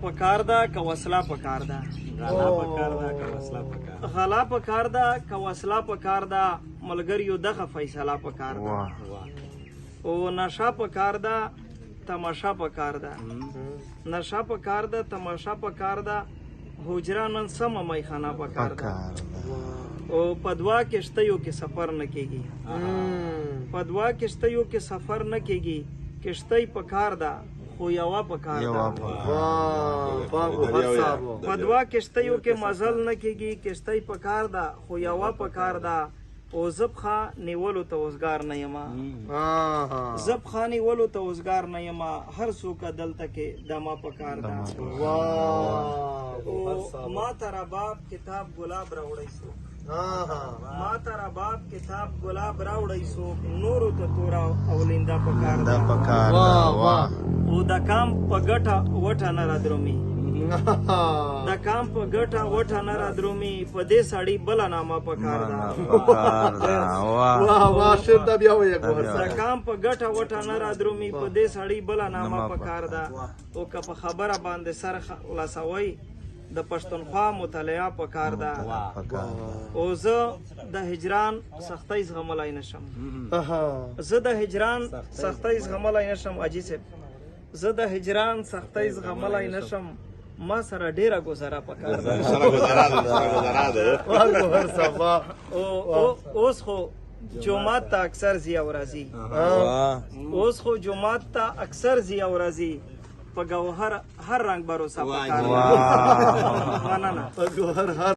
پکار ده که وسله پکار ده؟ غلا پکار ده که وسله پکار ده؟ غلا پکار ده که وسله پکار ده؟ ملګریو دغه فیصله پکار ده. او نشه پکار ده، تماشه پکار ده. نشه پکار ده، تماشه پکار ده، حجره نن سمه میخانه پکار ده. او په دوه کشتیو کې سفر نه کیږي. په دوه کشتیو کې سفر نه کیږي. کشتی پکار ده خو یوه پکار ده. په دوه کشتیو کې مزل نه کیږي. کشتی پکار ده خو یوه پکار ده. او زه پښه نیولو ته اوزګار نه یم. زه پښه نیولو ته اوزګار نه یم. هر څوک دلته کې دمه پکار ده. او ما ته رباب کتاب ګلاب راوړی څوک. ما ته رباب کتاب ګلاب راوړی څوک. نورو ته توره او لینده پکار ده. او د کام په ګټه وټه نه رادرومي. د کام په ګټه وټه نه رادرومي. په دې سړي بله نامه پکار ده. د کام په ګټه وټه نه رادرومي. په دې سړي بله نامه پکار ده. او که په خبره باندې سر خلاصوي د پښتونخوا مطالعه پکار ده. او زه د هجران سختۍ زغملی نشم. زه د هجران سختۍ زغملی نشم. حاجي صاحب زه د هجران سختۍ زغملی نشم. ما سره ډیره ګذره پکار ده. اوس خو جومات ته اکثر ځي او راځي. اوس خو جومات ته اکثر ځي او راځي. په ګوهر هر رنګ بروسه پکار ده. مننه.